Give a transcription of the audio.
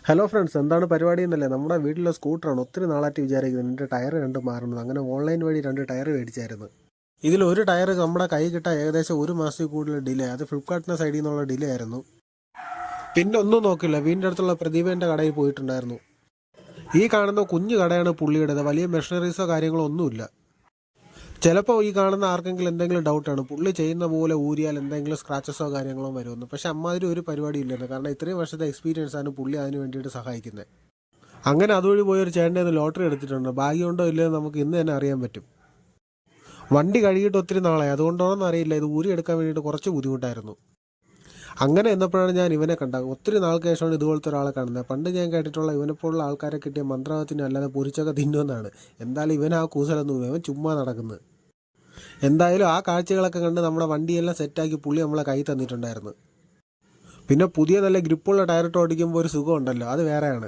Hello friends, എന്താണ് പരിപാടി എന്നല്ലേ? നമ്മുടെ വീട്ടിലെ സ്കൂട്ടറാണ്. ഒത്തിരി നാളായിട്ട് വിചാരിക്കുന്നത് എൻ്റെ ടയർ രണ്ട് മാറുന്നത്. അങ്ങനെ ഓൺലൈൻ വഴി 2 ടയർ മേടിച്ചായിരുന്നു. ഇതിലൊരു ടയർ നമ്മുടെ കൈ കിട്ടാൻ ഏകദേശം 1 മാസത്തിൽ കൂടുതൽ ഡിലേ. അത് ഫ്ലിപ്കാർട്ടിൻ്റെ സൈഡിൽ നിന്നുള്ള ഡിലേ ആയിരുന്നു. പിന്നെ ഒന്നും നോക്കില്ല, വീടിൻ്റെ അടുത്തുള്ള പ്രദീപേൻ്റെ കടയിൽ പോയിട്ടുണ്ടായിരുന്നു. ഈ കാണുന്ന കുഞ്ഞു കടയാണ് പുള്ളിയുടേത്. വലിയ മെഷീനറീസോ കാര്യങ്ങളോ ഒന്നുമില്ല. ചിലപ്പോൾ ഈ കാണുന്ന ആർക്കെങ്കിലും എന്തെങ്കിലും ഡൗട്ടാണ്, പുള്ളി ചെയ്യുന്ന പോലെ ഊരിയാൽ എന്തെങ്കിലും സ്ക്രാച്ചസോ കാര്യങ്ങളോ വരുമെന്ന്. പക്ഷെ അമ്മാതിരി ഒരു പരിപാടി ഇല്ലായിരുന്നു. കാരണം ഇത്രയും വർഷത്തെ എക്സ്പീരിയൻസ് ആണ് പുള്ളി അതിന് വേണ്ടിയിട്ട് സഹായിക്കുന്നത്. അങ്ങനെ അതുവഴി പോയൊരു ചേട്ടൻ്റെ നിന്ന് ലോട്ടറി എടുത്തിട്ടുണ്ട്. ഭാഗ്യമുണ്ടോ ഇല്ലയോ നമുക്ക് ഇന്ന് തന്നെ അറിയാൻ പറ്റും. വണ്ടി കഴുകിയിട്ട് ഒത്തിരി നാളായി, അതുകൊണ്ടോണെന്ന് അറിയില്ല, ഇത് ഊരി എടുക്കാൻ വേണ്ടിയിട്ട് കുറച്ച് ബുദ്ധിമുട്ടായിരുന്നു. അങ്ങനെ എന്നപ്പോഴാണ് ഞാൻ ഇവനെ കണ്ടത്. ഒത്തിരി നാൾക്ക് ശേഷമാണ് ഇതുപോലത്തെ ഒരാളെ കാണുന്നത്. പണ്ട് ഞാൻ കേട്ടിട്ടുള്ള ഇവനെപ്പോലുള്ള ആൾക്കാരെ കിട്ടിയ മന്ത്രവാദത്തിന് അല്ലാതെ പൊരിച്ചൊക്കെ തിന്നുമെന്നാണ്. എന്തായാലും ഇവൻ ആ കൂസലൊന്നും, ഇവൻ ചുമ്മാ നടക്കുന്നത്. എന്തായാലും ആ കാഴ്ചകളൊക്കെ കണ്ട് നമ്മുടെ വണ്ടിയെല്ലാം സെറ്റാക്കി പുള്ളി നമ്മളെ കൈ തന്നിട്ടുണ്ടായിരുന്നു. പിന്നെ പുതിയ നല്ല ഗ്രിപ്പുള്ള ടയറിട്ട് ഓടിക്കുമ്പോൾ ഒരു സുഖമുണ്ടല്ലോ, അത് വേറെയാണ്.